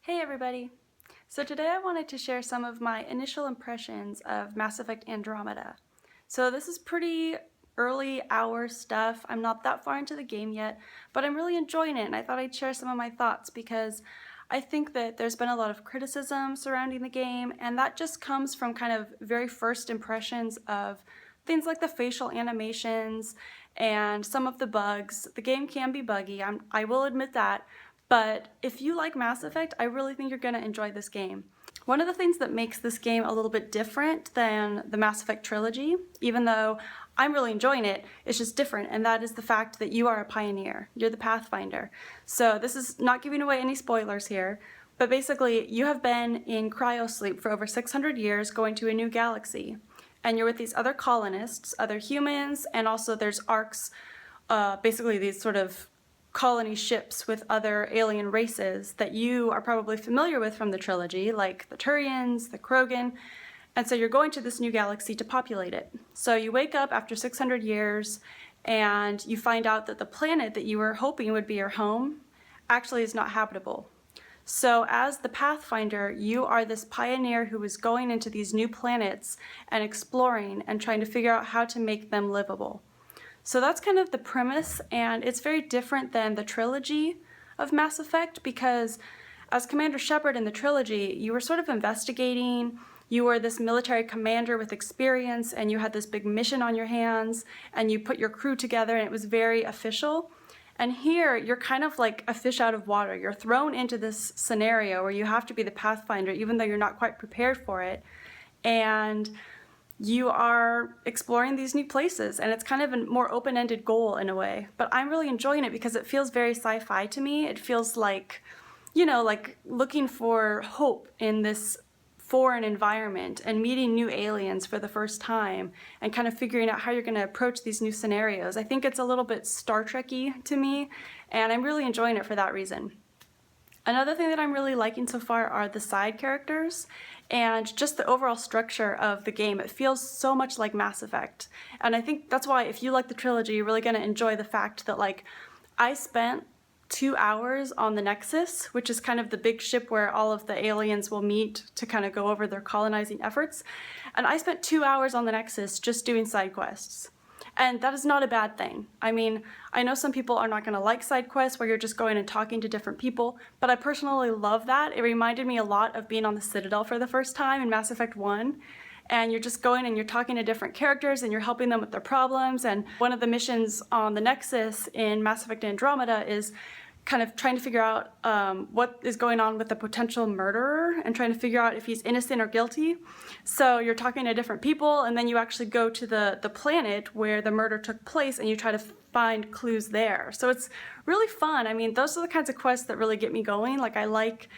Hey everybody! So today I wanted to share some of my initial impressions of Mass Effect Andromeda. So this is pretty early hour stuff. I'm not that far into the game yet, but I'm really enjoying it and I thought I'd share some of my thoughts because I think that there's been a lot of criticism surrounding the game, and that just comes from kind of very first impressions of things like the facial animations and some of the bugs. The game can be buggy, I will admit that, but if you like Mass Effect, I really think you're going to enjoy this game. One of the things that makes this game a little bit different than the Mass Effect trilogy, even though I'm really enjoying it, it's just different, and that is the fact that you are a pioneer. You're the Pathfinder. So this is not giving away any spoilers here, but basically you have been in cryosleep for over 600 years going to a new galaxy, and you're with these other colonists, other humans, and also there's arcs, basically these sort of colony ships with other alien races that you are probably familiar with from the trilogy, like the Turians, the Krogan, and so you're going to this new galaxy to populate it. So you wake up after 600 years and you find out that the planet that you were hoping would be your home actually is not habitable. So as the Pathfinder, you are this pioneer who is going into these new planets and exploring and trying to figure out how to make them livable. So that's kind of the premise, and it's very different than the trilogy of Mass Effect because as Commander Shepard in the trilogy, you were sort of investigating, you were this military commander with experience, and you had this big mission on your hands, and you put your crew together, and it was very official. And here, you're kind of like a fish out of water. You're thrown into this scenario where you have to be the Pathfinder, even though you're not quite prepared for it. And you are exploring these new places, and it's kind of a more open-ended goal in a way. But I'm really enjoying it because it feels very sci-fi to me. It feels like, like looking for hope in this foreign environment and meeting new aliens for the first time and kind of figuring out how you're going to approach these new scenarios. I think it's a little bit Star Trek-y to me, and I'm really enjoying it for that reason. Another thing that I'm really liking so far are the side characters and just the overall structure of the game. It feels so much like Mass Effect. And I think that's why if you like the trilogy, you're really going to enjoy the fact that I spent 2 hours on the Nexus, which is kind of the big ship where all of the aliens will meet to kind of go over their colonizing efforts. And I spent 2 hours on the Nexus just doing side quests. And that is not a bad thing. I mean, I know some people are not going to like side quests where you're just going and talking to different people, but I personally love that. It reminded me a lot of being on the Citadel for the first time in Mass Effect 1. And you're just going and you're talking to different characters and you're helping them with their problems. And one of the missions on the Nexus in Mass Effect Andromeda is kind of trying to figure out what is going on with the potential murderer and trying to figure out if he's innocent or guilty. So you're talking to different people, and then you actually go to the planet where the murder took place and you try to find clues there. So it's really fun. I mean, those are the kinds of quests that really get me going. I like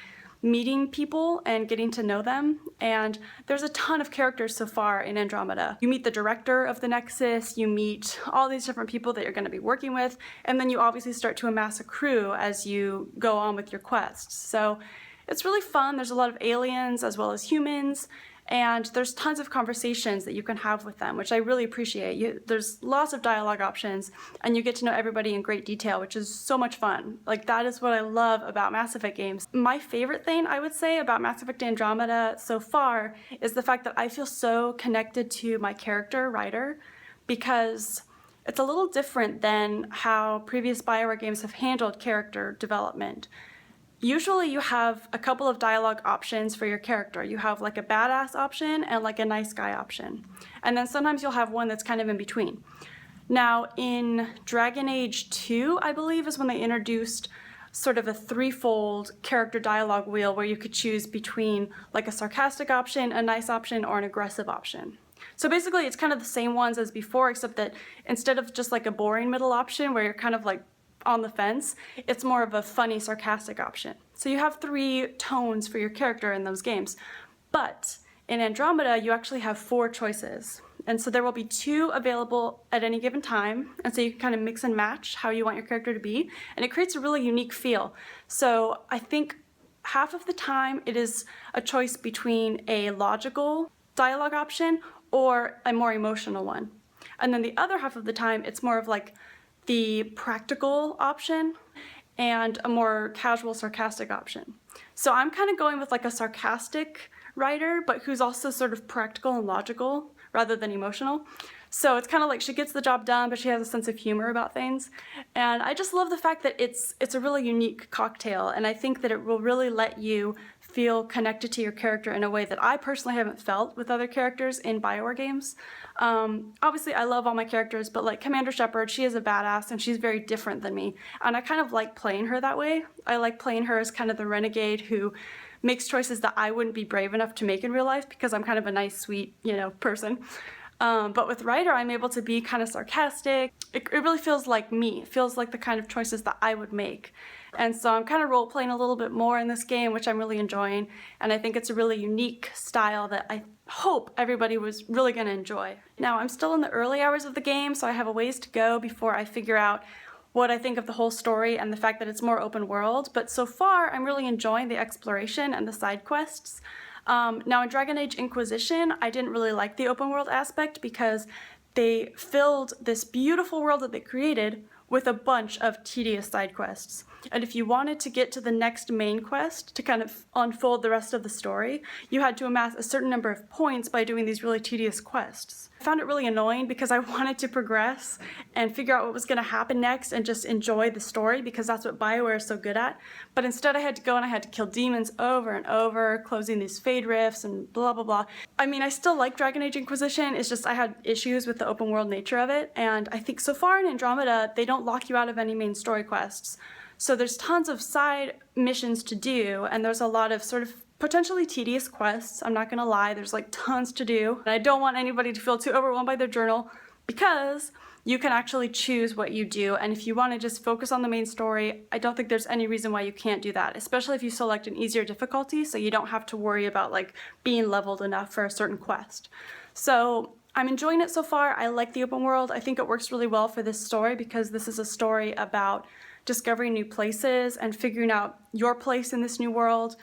meeting people and getting to know them, and there's a ton of characters so far in Andromeda. You meet the director of the Nexus, you meet all these different people that you're going to be working with, and then you obviously start to amass a crew as you go on with your quests. So it's really fun. There's a lot of aliens as well as humans, and there's tons of conversations that you can have with them, which I really appreciate. There's lots of dialogue options, and you get to know everybody in great detail, which is so much fun. That is what I love about Mass Effect games. My favorite thing, I would say, about Mass Effect Andromeda so far is the fact that I feel so connected to my character, Ryder, because it's a little different than how previous BioWare games have handled character development. Usually you have a couple of dialogue options for your character. You have a badass option and a nice guy option. And then sometimes you'll have one that's kind of in between. Now in Dragon Age 2, I believe, is when they introduced sort of a threefold character dialogue wheel where you could choose between a sarcastic option, a nice option, or an aggressive option. So basically it's kind of the same ones as before, except that instead of just a boring middle option where you're kind of on the fence, it's more of a funny, sarcastic option. So you have 3 tones for your character in those games. But in Andromeda, you actually have 4 choices. And so there will be 2 available at any given time. And so you can kind of mix and match how you want your character to be. And it creates a really unique feel. So I think half of the time it is a choice between a logical dialogue option or a more emotional one. And then the other half of the time, it's more of the practical option. and a more casual, sarcastic option. So I'm kind of going with like a sarcastic writer, but who's also sort of practical and logical rather than emotional. So it's kind of like she gets the job done, but she has a sense of humor about things. And I just love the fact that it's a really unique cocktail, and I think that it will really let you feel connected to your character in a way that I personally haven't felt with other characters in BioWare games. Obviously, I love all my characters, but like Commander Shepard, she is a badass and she's very different than me. And I kind of like playing her that way. I like playing her as kind of the renegade who makes choices that I wouldn't be brave enough to make in real life because I'm kind of a nice, sweet, person. But with Ryder, I'm able to be kind of sarcastic. It really feels like me. It feels like the kind of choices that I would make. And so I'm kind of role-playing a little bit more in this game, which I'm really enjoying. And I think it's a really unique style that I hope everybody was really going to enjoy. Now, I'm still in the early hours of the game, so I have a ways to go before I figure out what I think of the whole story and the fact that it's more open world. But so far, I'm really enjoying the exploration and the side quests. Now in Dragon Age Inquisition, I didn't really like the open world aspect because they filled this beautiful world that they created with a bunch of tedious side quests. And if you wanted to get to the next main quest to kind of unfold the rest of the story, you had to amass a certain number of points by doing these really tedious quests. I found it really annoying because I wanted to progress and figure out what was going to happen next and just enjoy the story because that's what BioWare is so good at. But instead I had to go and I had to kill demons over and over, closing these fade rifts and blah blah blah. I mean, I still like Dragon Age Inquisition, it's just I had issues with the open world nature of it, and I think so far in Andromeda they don't lock you out of any main story quests. So there's tons of side missions to do, and there's a lot of sort of potentially tedious quests. I'm not gonna lie, there's like tons to do. And I don't want anybody to feel too overwhelmed by their journal because you can actually choose what you do. And if you wanna just focus on the main story, I don't think there's any reason why you can't do that, especially if you select an easier difficulty so you don't have to worry about like being leveled enough for a certain quest. So I'm enjoying it so far. I like the open world. I think it works really well for this story because this is a story about discovering new places and figuring out your place in this new world.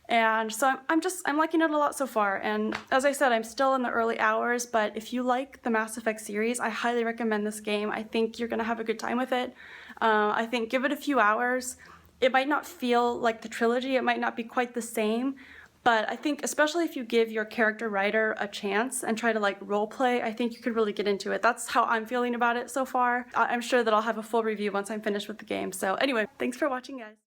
And so I'm liking it a lot so far. And as I said, I'm still in the early hours, but if you like the Mass Effect series, I highly recommend this game. I think you're gonna have a good time with it. I think give it a few hours. It might not feel like the trilogy, it might not be quite the same, but I think especially if you give your character writer a chance and try to like role play, I think you could really get into it. That's how I'm feeling about it so far. I'm sure that I'll have a full review once I'm finished with the game. So anyway, thanks for watching, guys.